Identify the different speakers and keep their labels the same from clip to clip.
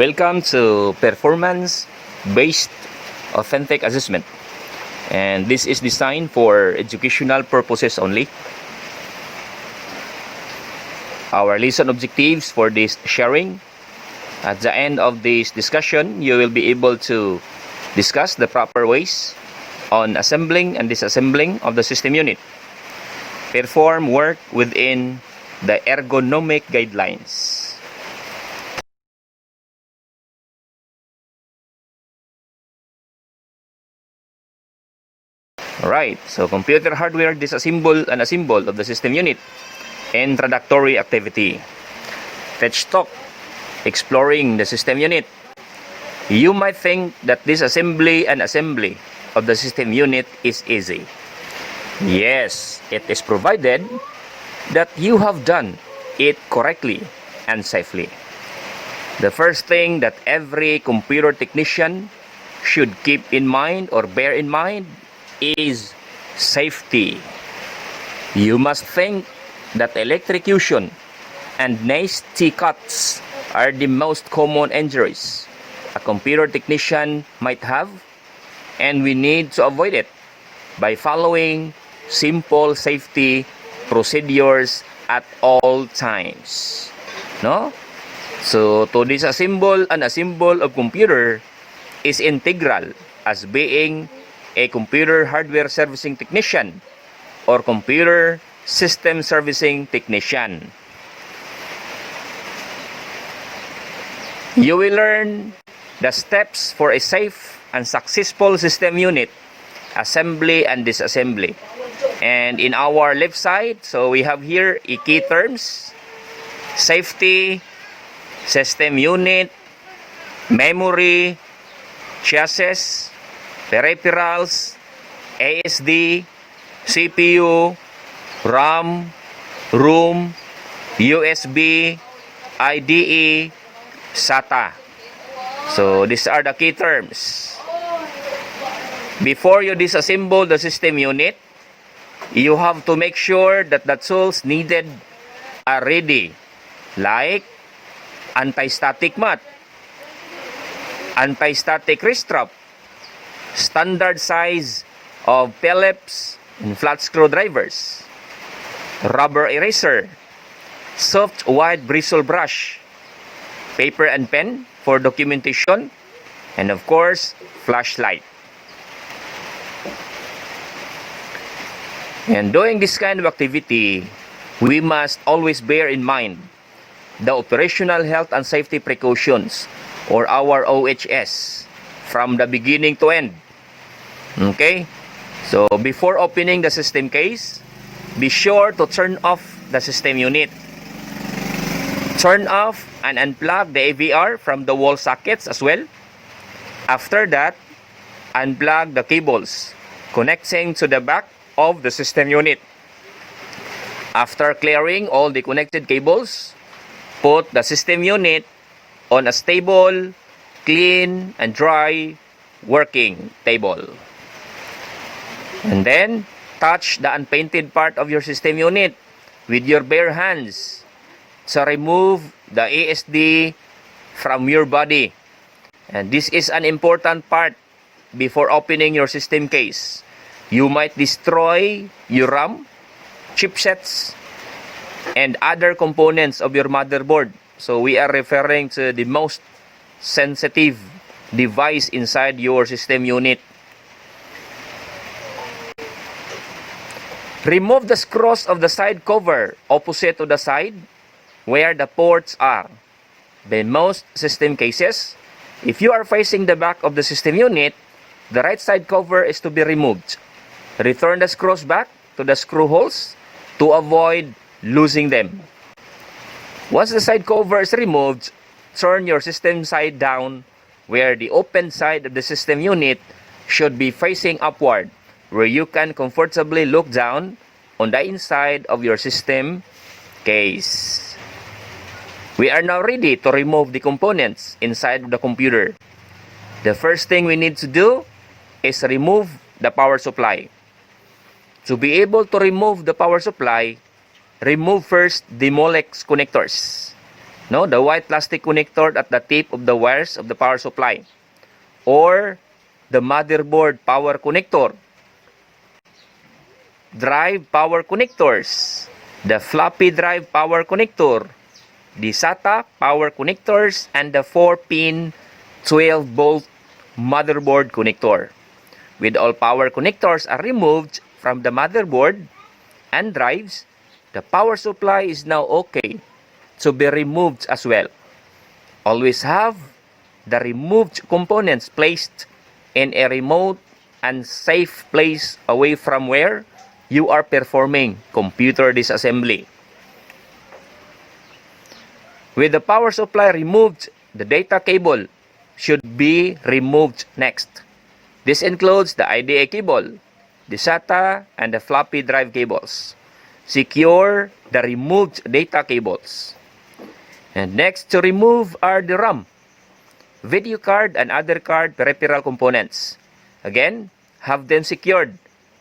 Speaker 1: Welcome to Performance-Based Authentic Assessment. And this is designed for educational purposes only. Our lesson objectives for this sharing. At the end of this discussion, you will be able to discuss the proper ways on assembling and disassembling of the system unit. Perform work within the ergonomic guidelines. Alright, so computer hardware disassemble and assemble of the system unit. Introductory activity. Fetch talk. Exploring the system unit. You might think that disassembly and assembly of the system unit is easy. Yes, it is provided that you have done it correctly and safely. The first thing that every computer technician should keep in mind or bear in mind is safety. You must think that electrocution and nasty cuts are the most common injuries a computer technician might have, and we need to avoid it by following simple safety procedures at all times. No? So to disassemble and assemble of computer is integral as being a computer hardware servicing technician or computer system servicing technician. You will learn the steps for a safe and successful system unit assembly and disassembly. And in our left side, so we have here key terms: safety, system unit, memory, chassis, peripherals, ASD, CPU, RAM, ROM, USB, IDE, SATA. So these are the key terms. Before you disassemble the system unit, you have to make sure that the tools needed are ready, like anti-static mat, anti-static wrist strap, standard size of Phillips and flat screwdrivers, rubber eraser, soft wide bristle brush, paper and pen for documentation, and of course, flashlight. And doing this kind of activity, we must always bear in mind the operational health and safety precautions, or our OHS, from the beginning to end. Okay? So before opening the system case, be sure to turn off the system unit. Turn off and unplug the AVR from the wall sockets as well. After that, unplug the cables connecting to the back of the system unit. After clearing all the connected cables, put the system unit on a stable, clean, and dry working table. And then, touch the unpainted part of your system unit with your bare hands to remove the ASD from your body. And this is an important part before opening your system case. You might destroy your RAM, chipsets, and other components of your motherboard. So we are referring to the most sensitive device inside your system unit. Remove the screws of the side cover opposite to the side where the ports are. In most system cases, if you are facing the back of the system unit, the right side cover is to be removed. Return the screws back to the screw holes to avoid losing them. Once the side cover is removed, turn your system side down where the open side of the system unit should be facing upward, where you can comfortably look down on the inside of your system case. We are now ready to remove the components inside of the computer. The first thing we need to do is remove the power supply. To be able to remove the power supply, remove first the Molex connectors. No, the white plastic connector at the tip of the wires of the power supply, or the motherboard power connector, drive power connectors, the floppy drive power connector, the SATA power connectors, and the 4-pin 12-volt motherboard connector. With all power connectors are removed from the motherboard and drives, the power supply is now okay to be removed as well. Always have the removed components placed in a remote and safe place away from where you are performing computer disassembly. With the power supply removed, the data cable should be removed next. This includes the IDE cable, the SATA, and the floppy drive cables. Secure the removed data cables. And next to remove are the RAM, video card, and other card peripheral components. Again, have them secured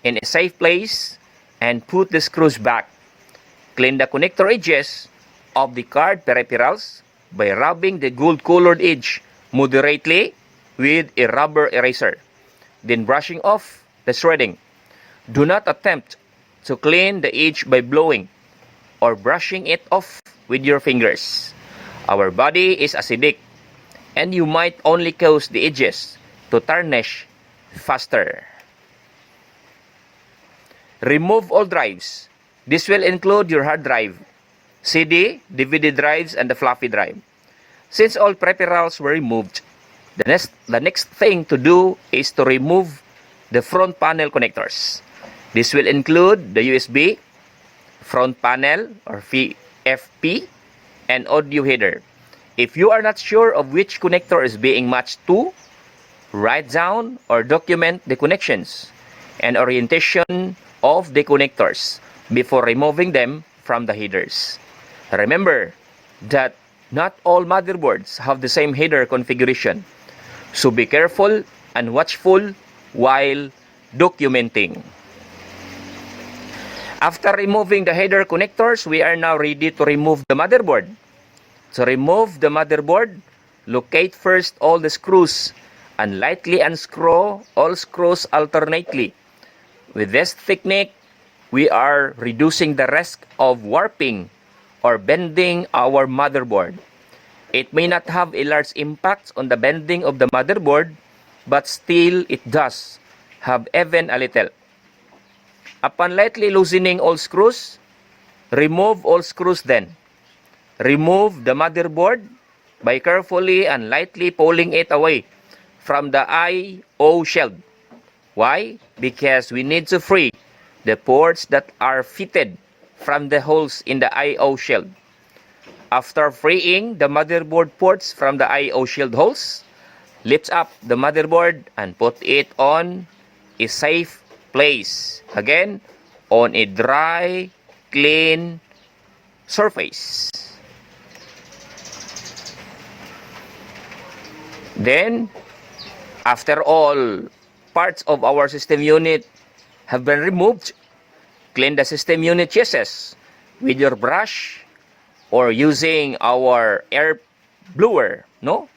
Speaker 1: in a safe place and put the screws back. Clean the connector edges of the card peripherals by rubbing the gold-colored edge moderately with a rubber eraser, then brushing off the shredding. Do not attempt to clean the edge by blowing or brushing it off with your fingers. Our body is acidic, and you might only cause the edges to tarnish faster. Remove all drives. This will include your hard drive, CD, DVD drives, and the floppy drive. Since all peripherals were removed, the next thing to do is to remove the front panel connectors. This will include the USB, front panel or FP, and audio header. If you are not sure of which connector is being matched to, write down or document the connections and orientation of the connectors before removing them from the headers. Remember that not all motherboards have the same header configuration, so be careful and watchful while documenting. After removing the header connectors, we are now ready to remove the motherboard. To remove the motherboard, locate first all the screws and lightly unscrew all screws alternately. With this technique, we are reducing the risk of warping or bending our motherboard. It may not have a large impact on the bending of the motherboard, but still it does have even a little. Upon lightly loosening all screws, remove all screws then. Remove the motherboard by carefully and lightly pulling it away from the I/O shield. Why? Because we need to free the ports that are fitted from the holes in the I/O shield. After freeing the motherboard ports from the I/O shield holes, lift up the motherboard and put it on a safe place. Again, on a dry, clean surface. Then, after all parts of our system unit have been removed, clean the system unit chests with your brush or using our air blower, no?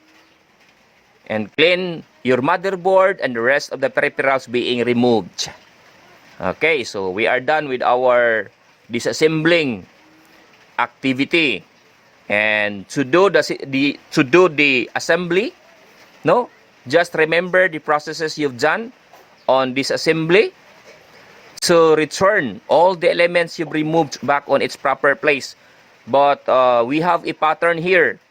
Speaker 1: And clean your motherboard and the rest of the peripherals being removed. Okay, so we are done with our disassembling activity. And to do the assembly, no, just remember the processes you've done on disassembly to return all the elements you've removed back on its proper place. But we have a pattern here.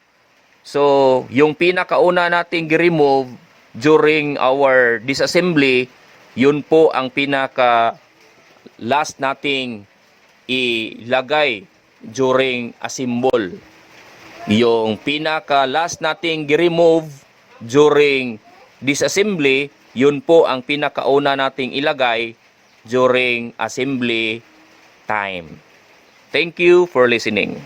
Speaker 1: So, yung pinakauna nating remove during our disassembly, yun po ang pinaka last nating ilagay during assemble. Yung pinaka last nating remove during disassembly, yun po ang pinakauna nating ilagay during assembly time. Thank you for listening.